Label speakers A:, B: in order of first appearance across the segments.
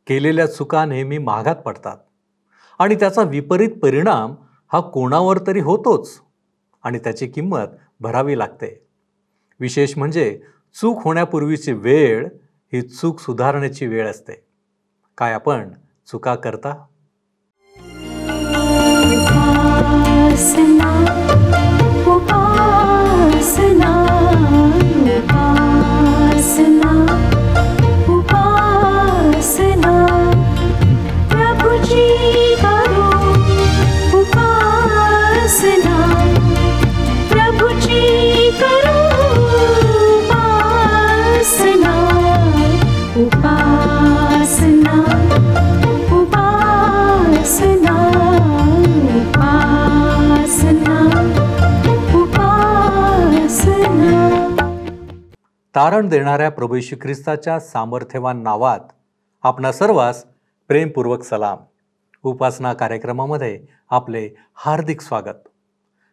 A: केलेल्या चुका नेहमी महागात पडतात आणि त्याचा विपरीत परिणाम हा कोणावर तरी होतोच आणि त्याची किंमत भरावी लागते. विशेष म्हणजे चूक होण्यापूर्वीची वेळ ही चूक सुधारण्याची वेळ असते. काय आपण चुका करता?
B: उपासना उपासना उपासना उपासना प्रभुजी करो उपासना प्रभुजी करो उपासना उपासना उपासना
A: तारण देणाऱ्या प्रभू येशू ख्रिस्ताच्या सामर्थ्यवान नावात आपणा सर्वांस प्रेमपूर्वक सलाम. उपासना कार्यक्रमामध्ये आपले हार्दिक स्वागत.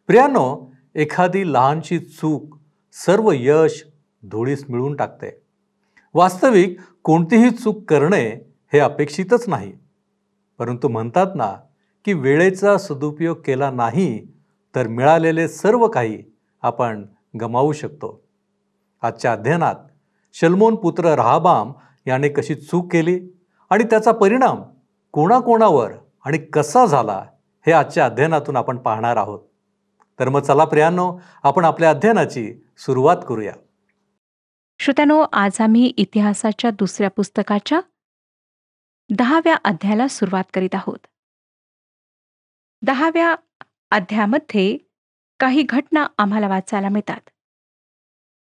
A: प्रियांनो, एखादी लहानशी चूक सर्व यश धुळीस मिळवून टाकते. वास्तविक कोणतीही चूक करणे हे अपेक्षितच नाही, परंतु म्हणतात ना की वेळेचा सदुपयोग केला नाही तर मिळालेले सर्व काही आपण गमावू शकतो. आजच्या अध्ययनात शल्मोन पुत्र रहाबाम याने कशी चूक केली आणि त्याचा परिणाम कोणाकोणावर आणि कसा झाला हे आजच्या अध्ययनातून आपण पाहणार आहोत. तर मग चला प्रियांनो, आपण आपल्या अध्ययनाची सुरुवात करूया.
C: श्रोत्यानो, आज आम्ही इतिहासाच्या दुसऱ्या पुस्तकाच्या 10व्या अध्यायाला सुरुवात करीत आहोत. 10व्या अध्यायामध्ये काही घटना आम्हाला वाचायला मिळतात.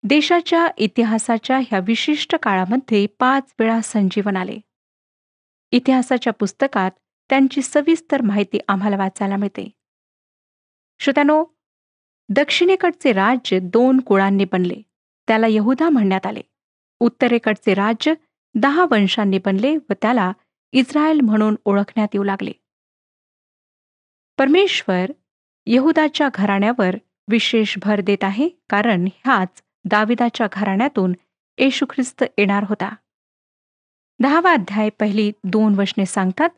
C: देशाच्या इतिहासाच्या ह्या विशिष्ट काळामध्ये 5 वेळा संजीवन आले. इतिहासाच्या पुस्तकात त्यांची सविस्तर माहिती आम्हाला वाचायला मिळते. श्रोत्यानो, दक्षिणेकडचे राज्य 2 कुळांनी बनले, त्याला यहुदा म्हणण्यात आले. उत्तरेकडचे राज्य 10 वंशांनी बनले व त्याला इस्रायल म्हणून ओळखण्यात येऊ लागले. परमेश्वर यहुदाच्या घराण्यावर विशेष भर देत आहे, कारण ह्याच दाविदाच्या घराण्यातून येशू ख्रिस्त येणार होता. 10वा अध्याय पहिली 2 वचने सांगतात,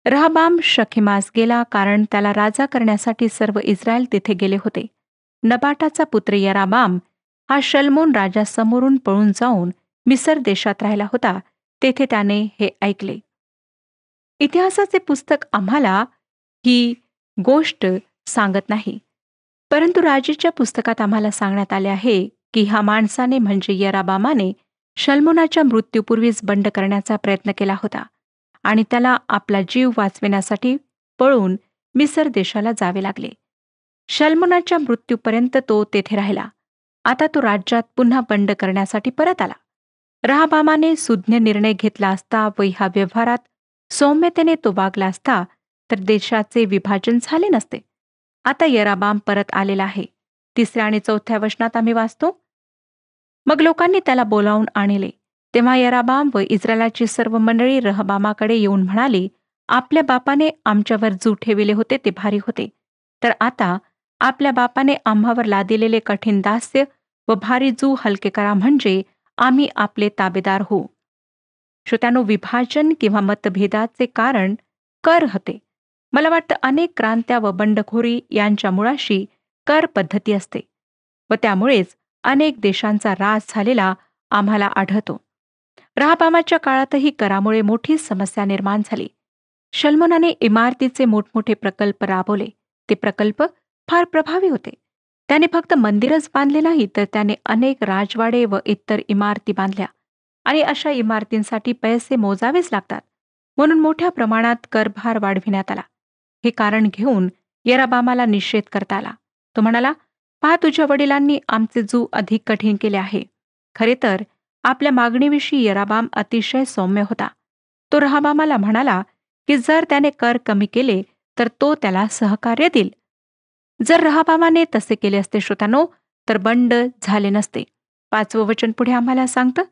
C: रहाबाम शखेमास गेला, कारण त्याला राजा करण्यासाठी सर्व इस्रायल तिथे गेले होते. नबाटाचा पुत्र यराबाम हा शल्मोन राजासमोरून पळून जाऊन मिसर देशात राहिला होता. तेथे त्याने हे ऐकले. इतिहासाचे पुस्तक आम्हाला ही गोष्ट सांगत नाही, परंतु राजेच्या पुस्तकात आम्हाला सांगण्यात आले आहे की ह्या माणसाने म्हणजे यराबामाने शल्मोनाच्या मृत्यूपूर्वीच बंड करण्याचा प्रयत्न केला होता आणि त्याला आपला जीव वाचविण्यासाठी पळून मिसर देशाला जावे लागले. शल्मोनाच्या मृत्यूपर्यंत तो तेथे राहिला. आता तो राज्यात पुन्हा बंड करण्यासाठी परत आला. रहाबामाने सुज्ञ निर्णय घेतला असता व ह्या व्यवहारात सौम्यतेने तो वागला असता तर देशाचे विभाजन झाले नसते. आता यराबाम परत आलेला आहे. 3ऱ्या आणि 4थ्या वचनात आम्ही वाचतो, मग लोकांनी त्याला बोलावून आणले. तेव्हा यराबाम व इस्रायलाची सर्व मंडळी रहाबामाकडे येऊन म्हणाली, आपल्या बापाने आमच्यावर जू ठेविले होते ते भारी होते, तर आता आपल्या बापाने आम्हावर लादिलेले कठीण दास्य व भारी जू हलके करा, म्हणजे आम्ही आपले ताबेदार होऊ. श्रोत्यानो, विभाजन किंवा मतभेदाचे कारण कर होते. मला वाटतं अनेक क्रांत्या व बंडखोरी यांच्या मुळाशी कर पद्धती असते व त्यामुळेच अनेक देशांचा ऱ्हास झालेला आम्हाला आढळतो. रहाबामाच्या काळातही करामुळे मोठी समस्या निर्माण झाली. शल्मोनाने इमारतीचे मोठमोठे प्रकल्प राबवले. ते प्रकल्प फार प्रभावी होते. त्याने फक्त मंदिरच बांधले नाही, तर त्याने अनेक राजवाडे व इतर इमारती बांधल्या आणि अशा इमारतींसाठी पैसे मोजावेच लागतात, म्हणून मोठ्या प्रमाणात करभार वाढविण्यात आला. हे कारण घेऊन यराबामाला निषेध करता आला. तो म्हणाला, पहा, तुझ्या वडिलांनी आमचे जू अधिक कठीण केले आहे. खरे तर आपल्या मागणीविषयी यराबाम अतिशय सौम्य होता. तो रहाबामाला म्हणाला की जर त्याने कर कमी केले तर तो त्याला सहकार्य देईल. जर रहाबामाने तसे केले असते श्रोतांनो, तर बंड झाले नसते. 5वं वचन पुढे आम्हाला सांगतं,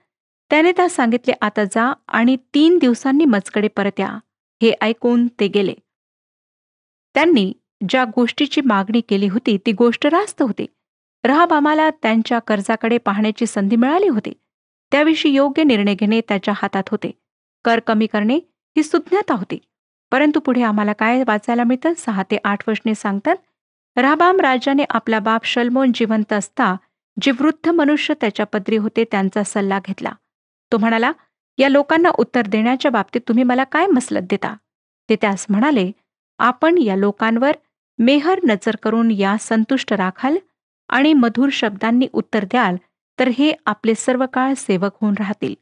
C: त्याने त्यास सांगितले, आता जा आणि 3 दिवसांनी मजकडे परत या. हे ऐकून ते गेले. त्यांनी ज्या गोष्टीची मागणी केली होती ती गोष्ट रास्त होती. रहाबामाला त्यांच्या कर्जाकडे पाहण्याची संधी मिळाली होती. त्याविषयी योग्य निर्णय घेणे त्याच्या हातात होते. कर कमी करणे ही सुज्ञता होती. परंतु पुढे आम्हाला काय वाचायला मिळतं? 6 ते 8 वचने सांगतात, राहाबाम राजाने आपला बाप शल्मोन जिवंत असता जे वृद्ध मनुष्य त्याच्या पदरी होते त्यांचा सल्ला घेतला. तो म्हणाला, या लोकांना उत्तर देण्याच्या बाबतीत तुम्ही मला काय मसलत देता? ते त्यास म्हणाले, आपण या लोकांवर मेहर नजर करून या संतुष्ट राखाल आणि मधुर शब्दांनी उत्तर द्याल तर हे आपले सर्व काळ सेवक होऊन राहतील.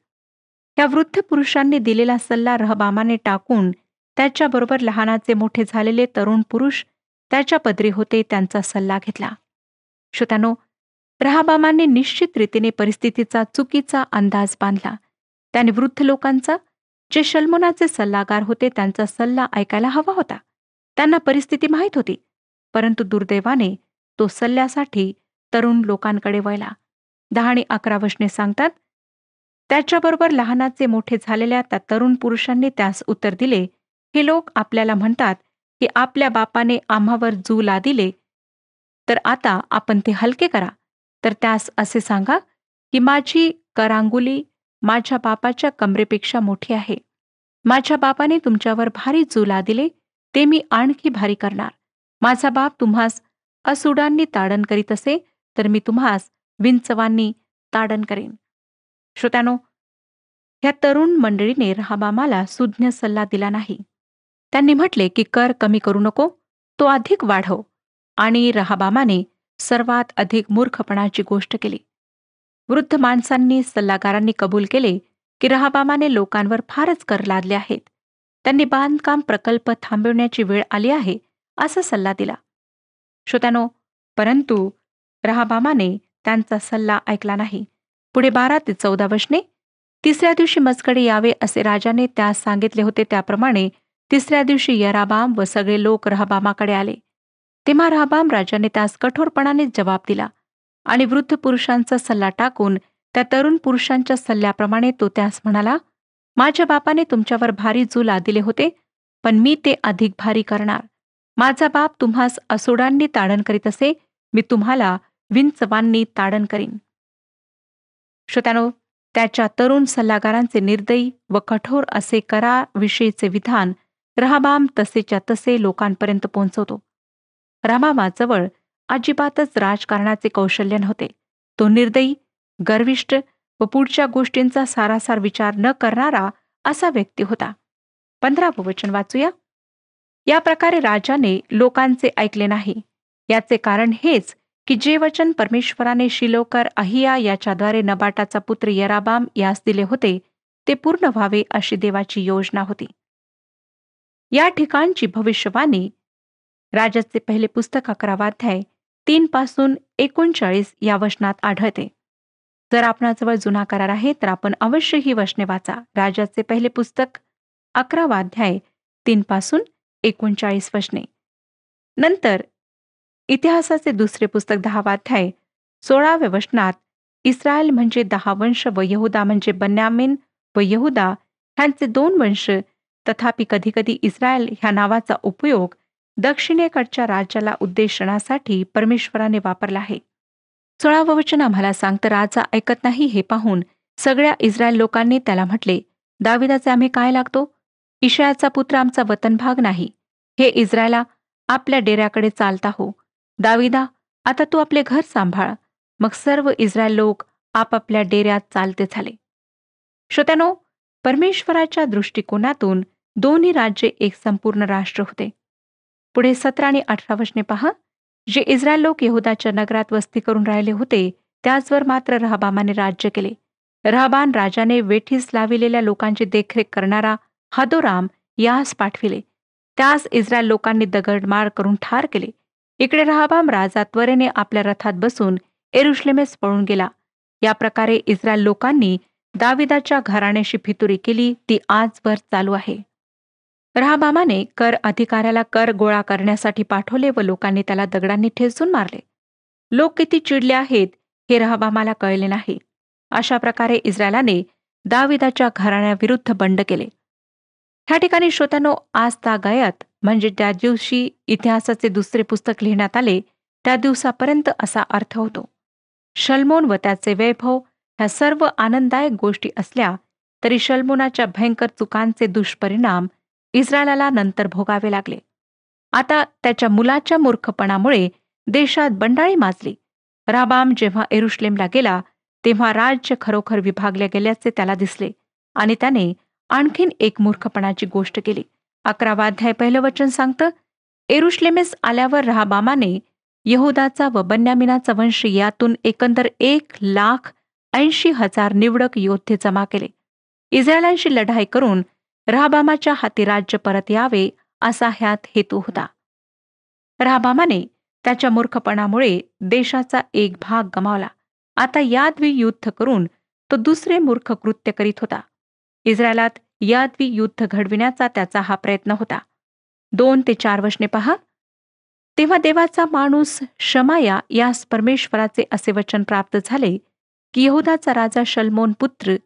C: या वृद्ध पुरुषांनी दिलेला सल्ला रहबामाने टाकून त्याच्याबरोबर लहानाचे मोठे झालेले तरुण पुरुष त्याच्या पदरी होते त्यांचा सल्ला घेतला. श्रोत्यानो, रहबामाने निश्चित रीतीने परिस्थितीचा चुकीचा अंदाज बांधला. त्याने वृद्ध लोकांचा, जे शल्मोनाचे सल्लागार होते, त्यांचा सल्ला ऐकायला हवा होता. त्यांना परिस्थिती माहीत होती, परंतु दुर्दैवाने तो सल्ल्यासाठी तरुण लोकांकडे वळला. 10 आणि 11 वचने सांगतात, त्याच्याबरोबर लहानाचे मोठे झालेल्या त्या तरुण पुरुषांनी त्यास उत्तर दिले, हे लोक आपल्याला म्हणतात की आपल्या बापाने आम्हावर जू लादिले, तर आता आपण ते हलके करा. तर त्यास असे सांगा की माझी करांगुली माझ्या बापाच्या कमरेपेक्षा मोठी आहे. माझ्या बापाने तुमच्यावर भारी जू लादिले, ते मी आणखी भारी करणार. माझा बाप तुम्हास असुडांनी ताडण करीत असे, तर मी तुम्हास विंचवांनी ताडण करेन. श्रोत्यानो, ह्या तरुण मंडळीने रहबामाला सुज्ञ सल्ला दिला नाही. त्यांनी म्हटले की कर कमी करू नको, तो अधिक वाढव. आणि रहबामाने सर्वात अधिक मूर्खपणाची गोष्ट केली. वृद्ध माणसांनी, सल्लागारांनी कबूल केले की रहबामाने लोकांवर फारच कर लादले आहेत. त्यांनी बांधकाम प्रकल्प थांबवण्याची वेळ आली आहे असा सल्ला दिला. श्रोत्यानो, परंतु रहबामाने त्यांचा सल्ला ऐकला नाही. पुढे 12 ते 14 वचने, तिसऱ्या दिवशी मजकडे यावे असे राजाने त्यास सांगितले होते. त्याप्रमाणे तिसऱ्या दिवशी यराबाम व सगळे लोक रहबामाकडे आले. तेव्हा रहबाम राजाने त्यास कठोरपणाने जबाब दिला आणि वृद्ध पुरुषांचा सल्ला टाकून त्या तरुण पुरुषांच्या सल्ल्याप्रमाणे तो त्यास म्हणाला, माझ्या बापाने तुमच्यावर भारी जू लादिले होते, पण मी ते अधिक भारी करणार. माझा बाप तुम्हास असुडांनी ताडण करीत असे, मी तुम्हाला विंचवांनी ताडण करीन. श्रोत्यानो, त्याच्या तरुण सल्लागारांचे निर्दयी व कठोर असे कराविषयीचे विधान रहबाम तसेच्या तसे लोकांपर्यंत पोहोचवतो. रहबामाजवळ अजिबातच राजकारणाचे कौशल्य नव्हते. तो निर्दयी, गर्विष्ठ व पुढच्या गोष्टींचा सारासार विचार न करणारा असा व्यक्ती होता. 15 वचन वाचूया. या प्रकारे राजाने लोकांचे ऐकले नाही. याचे कारण हेच की जे वचन परमेश्वराने शिलोकर अहिया याच्याद्वारे नबाटाचा पुत्र यराबाम यास दिले होते ते पूर्ण व्हावे अशी देवाची योजना होती. या ठिकाणची भविष्यवाणी राजाचे पहिले पुस्तक 11 अध्याय 3 पासून 39 या वचनात आढळते. जर आपणाजवळ जुना करार आहे तर आपण अवश्य ही वचने वाचा. राजाचे पहिले पुस्तक 11 अध्याय 3 पासून 39 वचने. नंतर इतिहासाचे दुसरे पुस्तक 10 अध्याय 16व्या वचनात इस्रायल म्हणजे 10 वंश व यहुदा म्हणजे बन्यामीन व यहुदा ह्यांचे 2 वंश. तथापि कधीकधी इस्रायल ह्या नावाचा उपयोग दक्षिणेकडच्या राज्याला उद्देशनासाठी परमेश्वराने वापरला आहे. 16वं वचन आम्हाला सांगतं, राजा ऐकत नाही हे पाहून सगळ्या इस्रायल लोकांनी त्याला म्हटले, दाविदाचे आम्ही काय लागतो? इशायाचा पुत्र आमचा वतनभाग नाही. हे इस्रायला, आपल्या डेऱ्याकडे चालता हो. दाविदा, आता तू आपले घर सांभाळ. मग सर्व इस्रायल लोक आपापल्या डेऱ्यात चालते झाले. श्रोत्यानो, परमेश्वराच्या दृष्टिकोनातून दोन्ही राज्ये एक संपूर्ण राष्ट्र होते. पुढे 17 आणि 18 वचने पहा. जे इस्रायल लोक यहुदाच्या नगरात वस्ती करून राहिले होते त्याचवर मात्र रहबामाने राज्य केले. रहबाम राजाने वेठीस लाविलेल्या लोकांची देखरेख करणारा हदोराम यास पाठविले. त्यास इस्रायल लोकांनी दगडमार करून ठार केले. इकडे रहबाम राजा त्वरेने आपल्या रथात बसून यरुशलेमेस पळून गेला. या प्रकारे इस्रायल लोकांनी दाविदाच्या घराण्याशी फितुरी केली, ती आजवर चालू आहे. रहबामाने कर अधिकाऱ्याला कर गोळा करण्यासाठी पाठवले व लोकांनी त्याला दगडांनी ठेचून मारले. लोक किती चिडले आहेत हे रहबामाला कळले नाही. अशा प्रकारे इस्रायलाने दाविदाच्या घराण्याविरुद्ध बंड केले. ह्या ठिकाणी श्रोत्यानो, आज तागायत म्हणजे त्या दिवशी इतिहासाचे दुसरे पुस्तक लिहिण्यात आले त्या दिवसापर्यंत असा अर्थ होतो. शल्मोन व त्याचे वैभव ह्या सर्व आनंददायक गोष्टी असल्या तरी शल्मोनाच्या भयंकर चुकांचे दुष्परिणाम इस्रायलाला नंतर भोगावे लागले. आता त्याच्या मुलाच्या मूर्खपणामुळे देशात बंडाळी माजली. राबाम जेव्हा यरुशलेमला गेला तेव्हा राज्य खरोखर विभागले गेल्याचे त्याला दिसले आणि त्याने आणखीन एक मूर्खपणाची गोष्ट केली. 11वा अध्याय 1 वचन सांगतं, यरुशलेमेस आल्यावर राहाबामाने यहुदाचा व बन्यामिनाचा वंश यातून एकंदर 1,80,000 निवडक योद्धे जमा केले. इस्रायलांशी लढाई करून राहाबामाच्या हाती राज्य परत यावे असा ह्यात हेतू होता. राहाबामाने त्याच्या मूर्खपणामुळे देशाचा एक भाग गमावला. आता यादवी युद्ध करून तो दुसरे मूर्ख कृत्य करीत होता. इस्रायलात यादवी युद्ध घडविण्याचा त्याचा हा प्रयत्न होता. 2 ते 4 वचने पहा. तेव्हा देवाचा माणूस शमाया यास परमेश्वराचे असे वचन प्राप्त झाले की यहुदाचा राजा शल्मोन पुत्र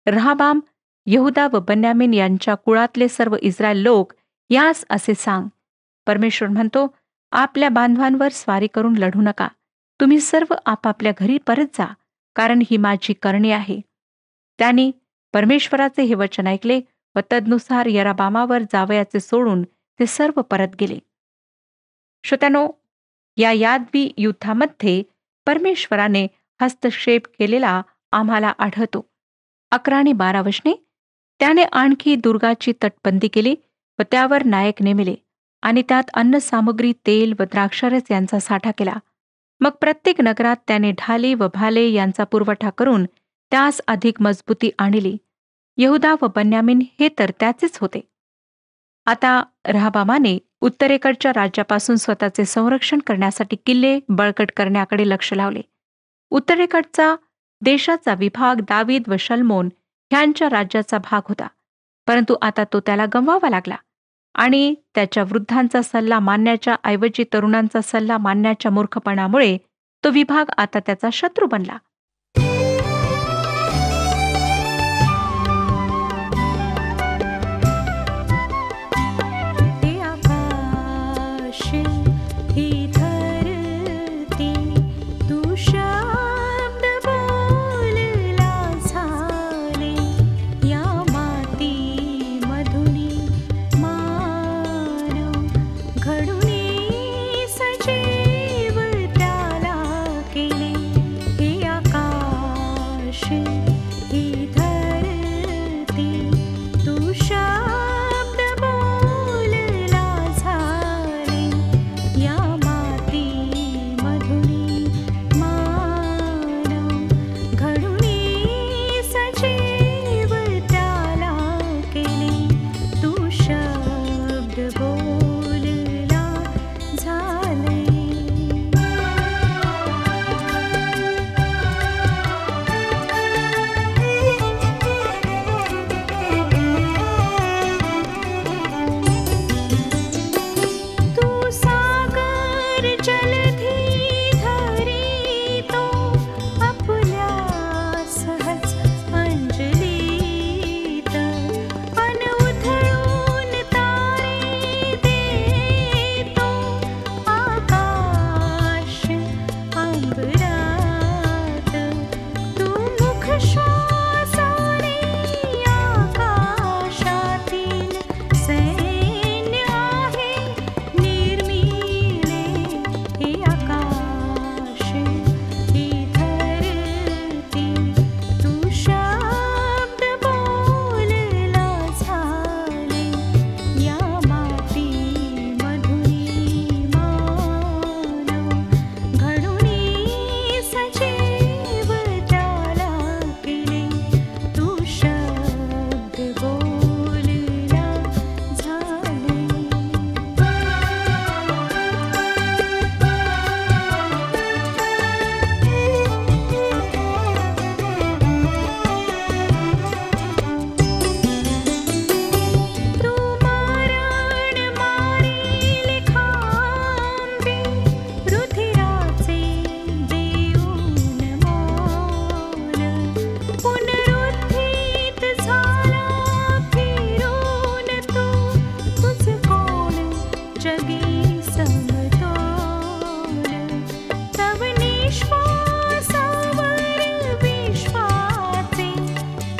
C: राहाबाम यहुदा व बन्यामीन यांच्या कुळातले सर्व इस्रायल लोक यास असे सांग, परमेश्वर म्हणतो, आपल्या बांधवांवर स्वारी करून लढू नका. तुम्ही सर्व आपापल्या घरी परत जा, कारण ही माझी करणी आहे. त्यांनी परमेश्वराचे हे वचन ऐकले व तदनुसार यराबामावर जावयाचे सोडून ते सर्व परत गेले. श्रोत्यानो, या यादवी युद्धामध्ये परमेश्वराने हस्तक्षेप केलेला आम्हाला आढळतो. 11 आणि 12 वचने. त्याने आणखी दुर्गाची तटबंदी केली व त्यावर नायक नेमिले आणि त्यात अन्नसामग्री, तेल व द्राक्षारस यांचा साठा केला. मग प्रत्येक नगरात त्याने ढाली व भाले यांचा पुरवठा करून त्यास अधिक मजबूती आणली. यहुदा व बन्यामीन हे तर त्याचेच होते. आता राहाबामाने उत्तरेकडच्या राज्यापासून स्वतःचे संरक्षण करण्यासाठी किल्ले बळकट करण्याकडे लक्ष लावले. उत्तरेकडचा देशाचा विभाग दावीद व शल्मोन ह्यांच्या राज्याचा भाग होता, परंतु आता तो त्याला गमवावा लागला आणि त्याच्या वृद्धांचा सल्ला मानण्याच्या ऐवजी तरुणांचा सल्ला मानण्याच्या मूर्खपणामुळे तो विभाग आता त्याचा शत्रू बनला.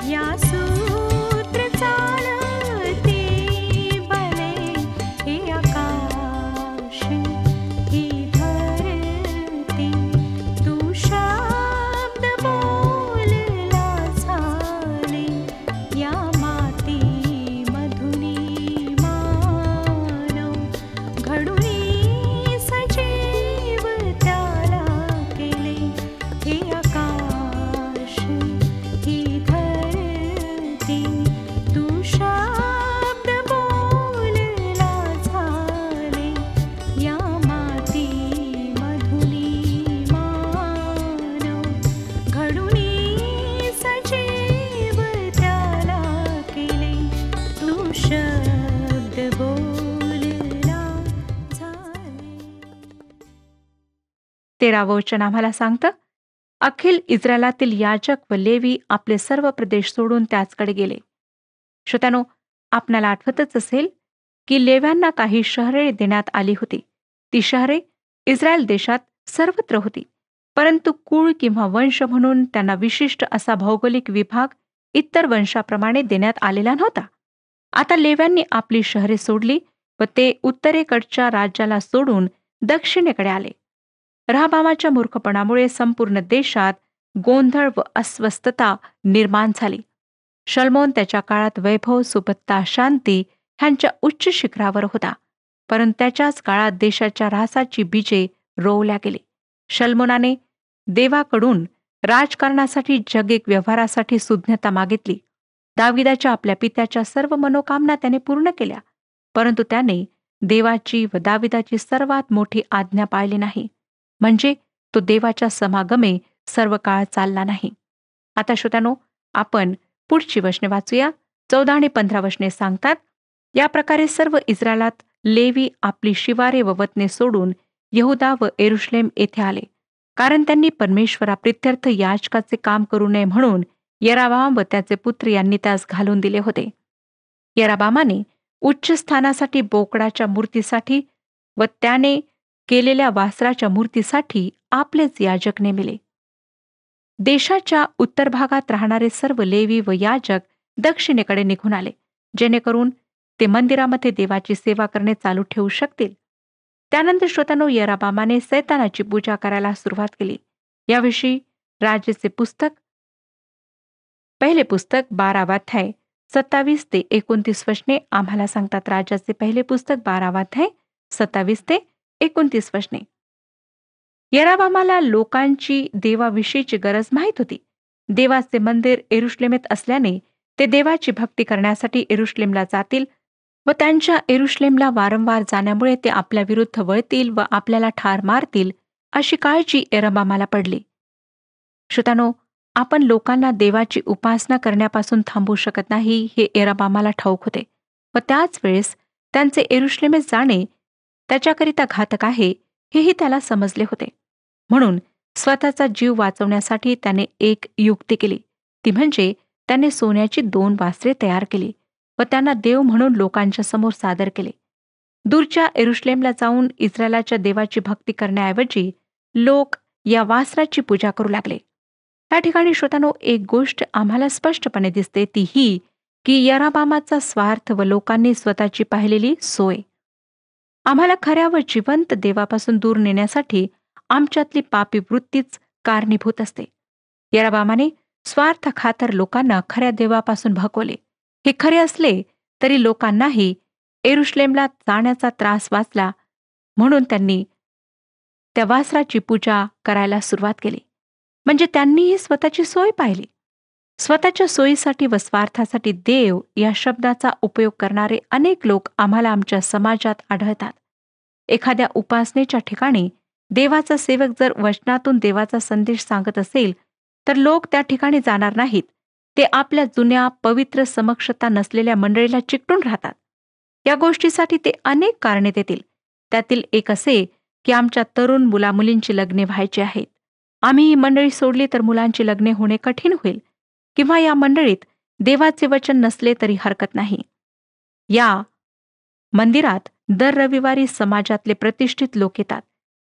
B: या शब्द बोलला झाले.
C: 13वं वचन आम्हाला सांगतं, अखिल इस्रायलातील याजक व लेवी आपले सर्व प्रदेश सोडून त्याचकडे गेले. श्रोत्यानो, आपणाला आठवतच असेल की लेव्यांना काही शहरे देण्यात आली होती. ती शहरे इस्रायल देशात सर्वत्र होती, परंतु कुळ किंवा वंश म्हणून त्यांना विशिष्ट असा भौगोलिक विभाग इतर वंशाप्रमाणे देण्यात आलेला नव्हता. आता लेव्यांनी आपली शहरे सोडली व ते उत्तरेकडच्या राज्याला सोडून दक्षिणेकडे आले. राहबामाच्या मूर्खपणामुळे संपूर्ण देशात गोंधळ व अस्वस्थता निर्माण झाली. शल्मोन त्याच्या काळात वैभव, सुबत्ता, शांती ह्यांच्या उच्च शिखरावर होता, परंतु त्याच्याच काळात देशाच्या ऱ्हासाची बीजे रोवल्या गेली. शल्मोनाने देवाकडून राजकारणासाठी, जगिक व्यवहारासाठी सुज्ञता मागितली. दाविदाच्या आपल्या पित्याच्या सर्व मनोकामना त्याने पूर्ण केल्या, परंतु त्याने देवाची व दाविदाची सर्वात मोठी आज्ञा पाळली नाही, म्हणजे तो देवाच्या समागमे सर्व काळ चालला नाही. आता श्रोत्यानो, आपण पुढची वचने वाचूया. 14 आणि 15 वचने सांगतात, या प्रकारे सर्व इस्रायलात लेवी आपली शिवारे व वतने सोडून यहुदा व येरुशलेम येथे आले, कारण त्यांनी परमेश्वराप्रित्यर्थ याजकाचे काम करू नये म्हणून यराबाम व त्याचे पुत्र यांनी त्यास घालून दिले होते. यराबामाने उच्च स्थानासाठी बोकडाच्या मूर्तीसाठी व त्याने केलेल्या वासराच्या मूर्तीसाठी आपलेच याजक नेमिले. देशाच्या उत्तर भागात राहणारे सर्व लेवी व याजक दक्षिणेकडे निघून आले, जेणेकरून ते मंदिरामध्ये देवाची सेवा करणे चालू ठेवू शकतील. त्यानंतर श्रोत्यानो, यराबामाने सैतानाची पूजा करायला सुरुवात केली. याविषयी राजेचे पुस्तक, पहिले पुस्तक 12 अध्याय 27 ते 29 वचने आम्हाला सांगतात. राजाचे पहिले पुस्तक 12 अध्याय 27 ते 29 वचने. यराबामाला लोकांची देवाविषयीची गरज माहीत होती. देवाचे मंदिर येरुशलेमेत असल्याने ते देवाची भक्ती करण्यासाठी येरुशलेमला जातील व त्यांच्या येरुशलेमला वारंवार जाण्यामुळे ते आपल्या विरुद्ध वळतील व आपल्याला ठार मारतील, अशी काळजी यराबामाला पडली. श्रोत्यानो, आपण लोकांना देवाची उपासना करण्यापासून थांबवू शकत नाही हे यराबामाला ठाऊक होते व त्याच वेळेस त्यांचे येरुशलेमेत जाणे त्याच्याकरिता घातक आहे हेही त्याला समजले होते. म्हणून स्वतःचा जीव वाचवण्यासाठी त्याने एक युक्ती केली, ती म्हणजे त्याने सोन्याची 2 वासरे तयार केली व त्यांना देव म्हणून लोकांच्या समोर सादर केले. दूरच्या येरुशलेमला जाऊन इस्रायलाच्या देवाची भक्ती करण्याऐवजी लोक या वासराची पूजा करू लागले. या ठिकाणी श्रोतांनो, एक गोष्ट आम्हाला स्पष्टपणे दिसते, ती ही की यराबामाचा स्वार्थ व लोकांनी स्वतःची पाहिलेली सोय आम्हाला खऱ्या व जिवंत देवापासून दूर नेण्यासाठी आमच्यातली पापी वृत्तीच कारणीभूत असते. यराबामाने स्वार्थखातर लोकांना खऱ्या देवापासून भकवले. हे खरे असले तरी लोकांनाही येरुशलेमला जाण्याचा त्रास वाचला, म्हणून त्यांनी त्या वासराची पूजा करायला सुरुवात केली. म्हणजे त्यांनीही स्वतःची सोय पाहिली. स्वतःच्या सोयीसाठी व स्वार्थासाठी देव या शब्दाचा उपयोग करणारे अनेक लोक आम्हाला आमच्या समाजात आढळतात. एखाद्या उपासनेच्या ठिकाणी देवाचा सेवक जर वचनातून देवाचा संदेश सांगत असेल तर लोक त्या ठिकाणी जाणार नाहीत. ते आपल्या जुन्या पवित्र समक्षता नसलेल्या मंडळीला चिकटून राहतात. या गोष्टीसाठी ते अनेक कारणे देतील. त्यातील एक असे की आमच्या तरुण मुलामुलींची लग्ने व्हायची आहेत, आम्ही ही मंडळी सोडली तर मुलांची लग्ने होणे कठीण होईल, किंवा या मंडळीत देवाचे वचन नसले तरी हरकत नाही. या मंदिरात दर रविवारी समाजातले प्रतिष्ठित लोक येतात,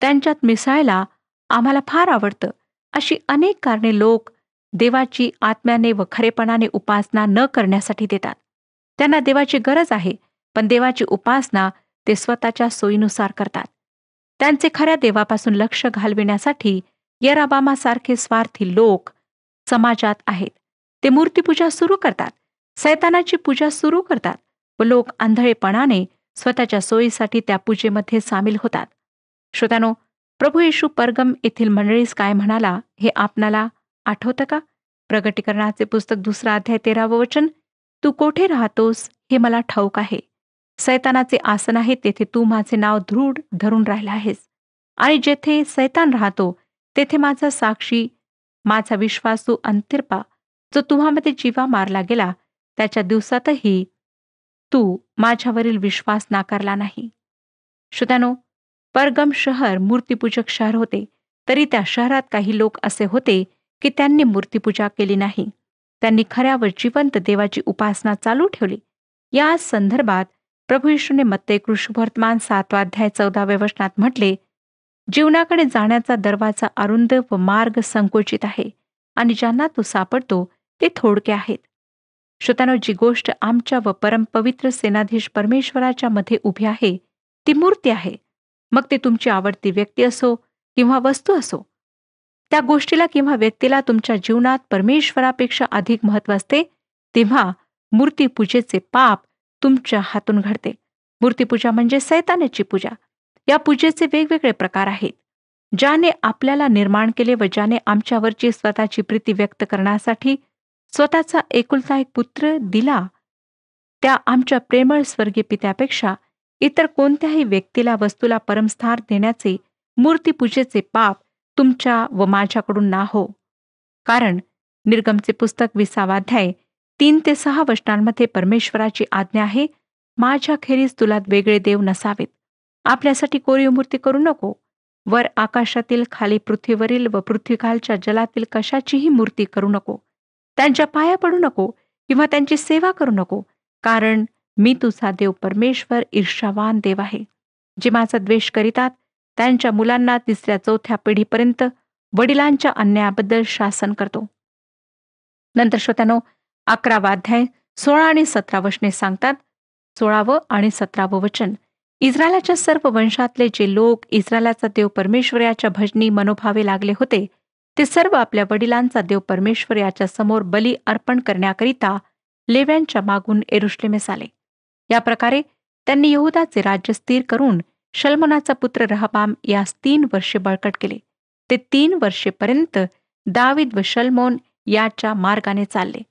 C: त्यांच्यात मिसळायला आम्हाला फार आवडतं, अशी अनेक कारणे लोक देवाची आत्म्याने व खरेपणाने उपासना न करण्यासाठी देतात. त्यांना देवाची गरज आहे, पण देवाची उपासना ते स्वतःच्या सोयीनुसार करतात. त्यांचे खऱ्या देवापासून लक्ष घालविण्यासाठी यराबामासारखे स्वार्थी लोक समाजात आहेत. ते मूर्तीपूजा सुरू करतात, सैतानाची पूजा सुरू करतात व लोक आंधळेपणाने स्वतःच्या सोयीसाठी त्या पूजेमध्ये सामील होतात. श्रोत्यानो, प्रभू येशू परगम येथील मंडळीस काय म्हणाला हे आपणाला आठवतं का? प्रगटीकरणाचे पुस्तक 2 अध्याय 13 वचन, तू कोठे राहतोस हे मला ठाऊक आहे. सैतानाचे आसन आहे, तेथे तू माझे नाव दृढ धरून राहिला आहेस, आणि जेथे सैतान राहतो तेथे माझा साक्षी, माझा विश्वासू अंतिरपा, जो तुम्हामध्ये जीवा मारला गेला, त्याच्या दिवसातही तू माझ्यावरील विश्वास नाकारला नाही. श्रोत्यानो, परगम शहर मूर्तीपूजक शहर होते, तरी त्या शहरात काही लोक असे होते की त्यांनी मूर्तीपूजा केली नाही. त्यांनी खऱ्या व जिवंत देवाची उपासना चालू ठेवली. या संदर्भात प्रभू येशूने मत्ते कृष्णवर्तमान 7 अध्याय 14 वचनात म्हटले, जीवनाकडे जाण्याचा दरवाजा अरुंद व मार्ग संकोचित आहे आणि ज्यांना तो सापडतो ते थोडके आहेत. श्रोत्यानो, जी गोष्ट आमच्या व परमपवित्र सेनाधीश परमेश्वराच्या मध्ये उभी आहे ती मूर्ती आहे. मग ते तुमची आवडती व्यक्ती असो किंवा वस्तू असो, त्या गोष्टीला किंवा व्यक्तीला तुमच्या जीवनात परमेश्वरापेक्षा अधिक महत्त्व असते, तेव्हा मूर्तीपूजेचे पाप तुमच्या हातून घडते. मूर्तीपूजा म्हणजे सैतानाची पूजा. या पूजेचे वेगवेगळे प्रकार आहेत. ज्याने आपल्याला निर्माण केले व ज्याने आमच्यावरची स्वतःची प्रीती व्यक्त करण्यासाठी स्वतःचा एकुलता एक पुत्र दिला, त्या आमच्या प्रेमळ स्वर्गीय पित्यापेक्षा इतर कोणत्याही व्यक्तीला वस्तूला परमस्थान देण्याचे मूर्तीपूजेचे पाप तुमच्या व माझ्याकडून ना हो. कारण निर्गमचे पुस्तक 20 अध्याय 3 ते 6 वचनांमध्ये परमेश्वराची आज्ञा आहे, माझ्याखेरीज तुला वेगळे देव नसावेत. आपल्यासाठी कोरीव मूर्ती करू नको. वर आकाशातील, खाली पृथ्वीवरील व पृथ्वीखालच्या जलातील कशाचीही मूर्ती करू नको. त्यांच्या पाया पडू नको किंवा त्यांची सेवा करू नको. कारण मी तुझा देव परमेश्वर ईर्ष्यावान देव आहे, जे माझा द्वेष करीतात त्यांच्या मुलांना 3ऱ्या-4थ्या पिढीपर्यंत वडिलांच्या अन्यायाबद्दल शासन करतो. नंतर श्रोत्यानो, 11 अध्याय 16 आणि 17 वचने सांगतात. 16 आणि 17 वचन, इस्रायलाच्या सर्व वंशातले जे लोक इस्रायलाचा देव परमेश्वर याच्या भजनी मनोभावे लागले होते, ते सर्व आपल्या वडिलांचा देव परमेश्वर याच्या समोर बली अर्पण करण्याकरिता लेव्यांच्या मागून यरुश्लेमेस आले. या प्रकारे त्यांनी यहुदाचे राज्य स्थिर करून शल्मोनाचा पुत्र रहबाम यास 3 वर्षे बळकट केले. ते 3 वर्षेपर्यंत दावीद व शल्मोन याच्या मार्गाने चालले.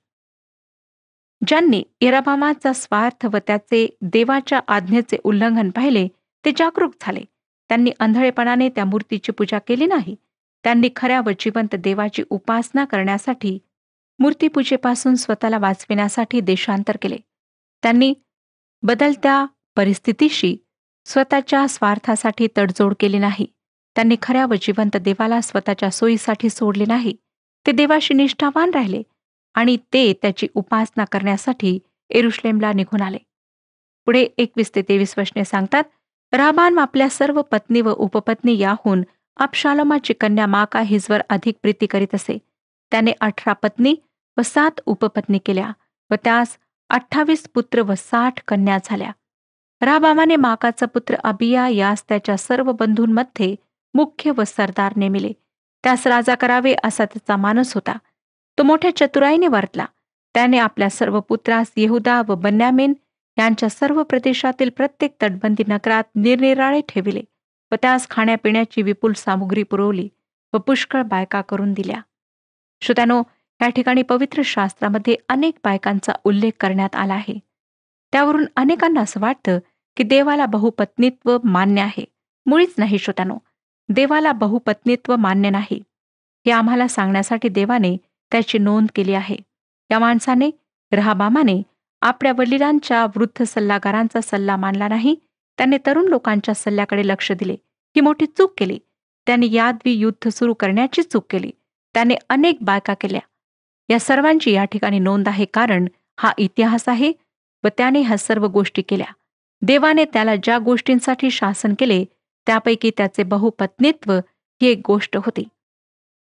C: ज्यांनी यरबामाचा स्वार्थ व त्याचे देवाच्या आज्ञेचे उल्लंघन पाहिले ते जागरूक झाले. त्यांनी आंधळेपणाने त्या मूर्तीची पूजा केली नाही. त्यांनी खऱ्या व जिवंत देवाची उपासना करण्यासाठी मूर्तीपूजेपासून स्वतःला वाचविण्यासाठी देशांतर केले. त्यांनी बदलत्या परिस्थितीशी स्वतःच्या स्वार्थासाठी तडजोड केली नाही. त्यांनी खऱ्या व जिवंत देवाला स्वतःच्या सोयीसाठी सोडले नाही. ते देवाशी निष्ठावान राहिले आणि ते त्याची उपासना करण्यासाठी यरुश्लेमला निघून आले. पुढे 21 ते 23 वचने सांगतात, रहबाम आपल्या सर्व पत्नी व उपपत्नी याहून अबशालोमाची कन्या माका हिजवर अधिक प्रीती करीत असे. त्याने 18 पत्नी व 7 उपपत्नी केल्या व त्यास 28 पुत्र व 60 कन्या झाल्या. रहबामाने माकाचा पुत्र अबिया यास त्याच्या सर्व बंधूंमध्ये मुख्य व सरदार नेमिले. त्यास राजा करावे असा त्याचा मानस होता. तो मोठ्या चतुराईने वर्तला. त्याने आपल्या सर्व पुत्रास येहुदा व बन्यामीन यांच्या सर्व प्रदेशातील प्रत्येक तटबंदी नगरात निरनिराळे ठेविले व त्यास खाण्यापिण्याची विपुल सामुग्री पुरवली व पुष्कळ बायका करून दिल्या. श्रोत्यानो, या ठिकाणी पवित्र शास्त्रामध्ये अनेक बायकांचा उल्लेख करण्यात आला आहे. त्यावरून अनेकांना असं वाटतं की देवाला बहुपत्नीत्व मान्य आहे. मुळीच नाही श्रोत्यानो, देवाला बहुपत्नीत्व मान्य नाही. हे आम्हाला सांगण्यासाठी देवाने त्याची नोंद केली आहे. या माणसाने, रहबामाने आपल्या वडिलांच्या वृद्ध सल्लागारांचा सल्ला मानला नाही. त्याने तरुण लोकांच्या सल्ल्याकडे लक्ष दिले. ही मोठी चूक केली. त्याने यादवी युद्ध सुरू करण्याची चूक केली. त्याने अनेक बायका केल्या. या सर्वांची या ठिकाणी नोंद आहे, कारण हा इतिहास आहे व त्याने ह्या सर्व गोष्टी केल्या. देवाने त्याला ज्या गोष्टींसाठी शासन केले त्यापैकी त्याचे बहुपत्नीत्व ही एक गोष्ट होती.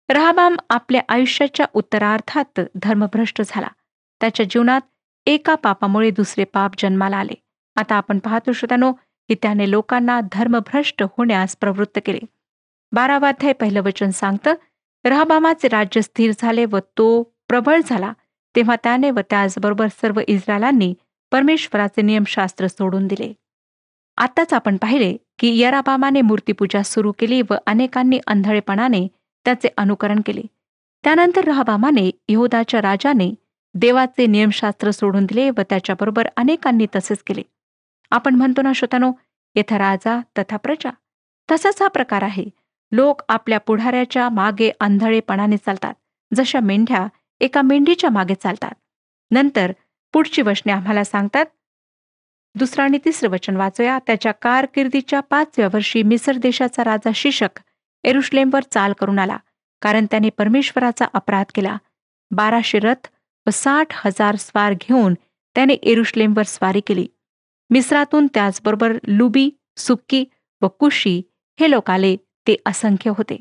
C: रहबाम आपल्या आयुष्याच्या उत्तरार्धात धर्मभ्रष्ट झाला. त्याच्या जीवनात एका पापामुळे दुसरे पाप जन्माला आले. आता आपण पाहतो श्रोत्यानो की त्याने लोकांना धर्मभ्रष्ट होण्यास प्रवृत्त केले. 12 अध्याय 1 वचन सांगतं, रहबामाचे राज्य स्थिर झाले व तो प्रबळ झाला, तेव्हा त्याने व त्याचबरोबर सर्व इस्रायलांनी परमेश्वराचे नियमशास्त्र सोडून दिले. आताच आपण पाहिले की यरबामाने मूर्तीपूजा सुरू केली व अनेकांनी आंधळेपणाने त्याचे अनुकरण केले. त्यानंतर रहबामाने, यहुदाच्या राजाने देवाचे नियमशास्त्र सोडून दिले व त्याच्याबरोबर अनेकांनी तसेच केले. आपण म्हणतो ना श्रोत्यानो, यथा राजा तथा प्रजा. तसाच हा प्रकार आहे. लोक आपल्या पुढाऱ्याच्या मागे आंधळेपणाने चालतात, जशा मेंढ्या एका मेंढीच्या मागे चालतात. नंतर पुढची वचने आम्हाला सांगतात, 2 आणि 3 वचन वाचूया. त्याच्या कारकिर्दीच्या 5व्या वर्षी मिसर देशाचा राजा शिशक यरुशलेमवर चाल करून आला, कारण त्याने परमेश्वराचा अपराध केला. 1200 रथ व 60,000 स्वार घेऊन त्याने यरुशलेमवर स्वारी केली. मिस्रातून त्याचबरोबर लुबी, सुक्की व कुशी हे लोक आले, ते असंख्य होते.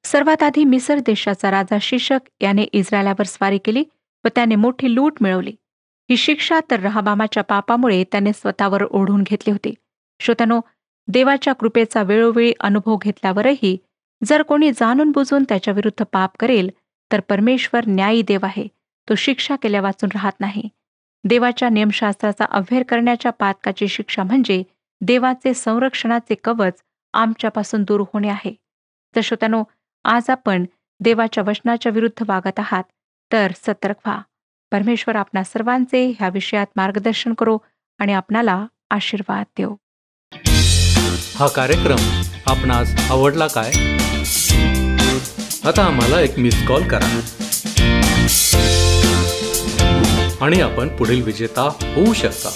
C: सर्वात आधी मिसर देशाचा राजा शिशक याने इस्रायलावर स्वारी केली व त्याने मोठी लूट मिळवली. ही शिक्षा तर रहाबामाच्या पापामुळे त्याने स्वतःवर ओढून घेतली होती. श्रोत्यानो, देवाच्या कृपेचा वेळोवेळी अनुभव घेतल्यावरही जर कोणी जाणून बुजून त्याच्याविरुद्ध पाप करेल, तर परमेश्वर न्यायी देव आहे. तो शिक्षा केल्या वाचून राहत नाही. देवाच्या नियमशास्त्राचा अव्हेर करण्याच्या पातकाची शिक्षा म्हणजे देवाचे संरक्षणाचे कवच आमच्यापासून दूर होणे आहे. तर श्रोत्यानो, आज आपण देवाच्या वचनाच्या विरुद्ध वागत आहात, तर सतर्क व्हा. परमेश्वर आपणा सर्वांचे ह्या विषयात मार्गदर्शन करो आणि आपणाला आशीर्वाद देव.
A: हा कार्यक्रम आपणास आवडला काय? आता आम्हाला एक मिस कॉल करा आणि आपण पुढील विजेता होऊ शकता.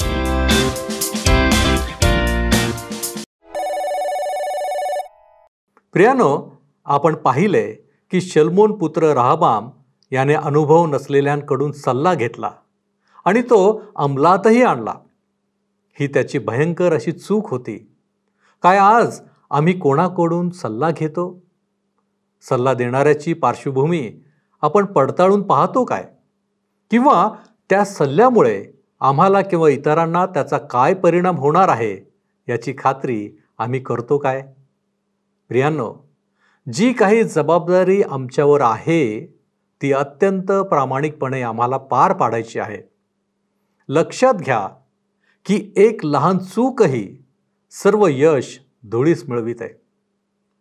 A: प्रियानो, आपण पाहिले की शल्मोन पुत्र रहाबाम याने अनुभव नसलेल्यांकडून सल्ला घेतला आणि तो अंमलातही आणला. ही त्याची भयंकर अशी चूक होती. काय आज आम्ही कोणाकडून सल्ला घेतो? सल्ला देणाऱ्याची पार्श्वभूमी आपण पडताळून पाहतो काय? किंवा त्या सल्ल्यामुळे आम्हाला किंवा इतरांना त्याचा काय परिणाम होणार आहे याची खात्री आम्ही करतो काय? प्रियांनो, जी काही जबाबदारी आमच्यावर आहे ती अत्यंत प्रामाणिकपणे आम्हाला पार पाडायची आहे. लक्षात घ्या की एक लहान चूकही सर्व यश धुळीस मिळवित आहे.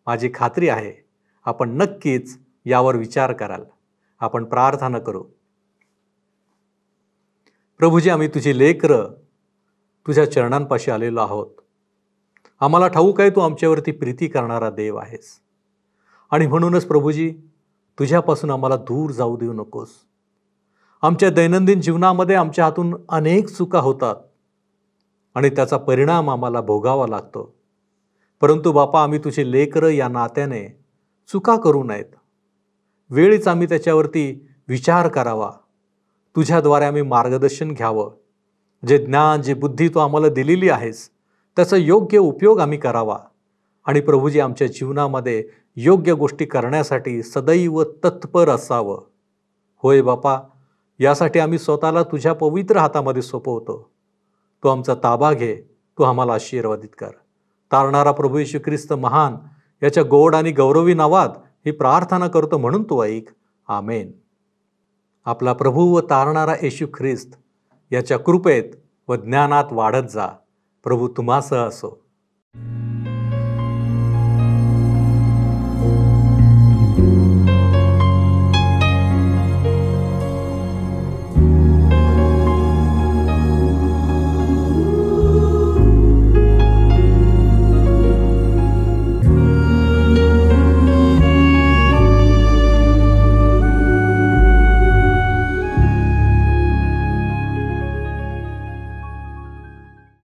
A: माझी खात्री आहे आपण नक्कीच यावर विचार कराल. आपण प्रार्थना करू. प्रभूजी, आम्ही तुझी लेकरं तुझ्या चरणांपाशी आलेलो आहोत. आम्हाला ठाऊक आहे तू आमच्यावरती प्रीती करणारा देव आहेस आणि म्हणूनच प्रभूजी, तुझ्यापासून आम्हाला दूर जाऊ देऊ नकोस. आमच्या दैनंदिन जीवनामध्ये आमच्या हातून अनेक चुका होतात आणि त्याचा परिणाम आम्हाला भोगावा लागतो. परंतु बापा, आम्ही तुझे लेकरं या नात्याने चुका करू नयेत. वेळीच आम्ही त्याच्यावरती विचार करावा. तुझ्याद्वारे आम्ही मार्गदर्शन घ्यावं. जे ज्ञान, जी बुद्धी तू आम्हाला दिलेली आहेस त्याचा योग्य उपयोग आम्ही करावा. आणि प्रभूजी, आमच्या जीवनामध्ये योग्य गोष्टी करण्यासाठी सदैव तत्पर असावं. होय बापा, यासाठी आम्ही स्वतःला तुझ्या पवित्र हातामध्ये सोपवतो. तू आमचा ताबा घे. तू आम्हाला आशीर्वादित कर. तारणारा प्रभू येशू ख्रिस्त महान याच्या गोड आणि गौरवी नावात ही प्रार्थना करतो, म्हणून तू ऐक. आमेन. आपला प्रभू व तारणारा येशू ख्रिस्त याच्या कृपेत व ज्ञानात वाढत जा. प्रभू तुम्हासह असो.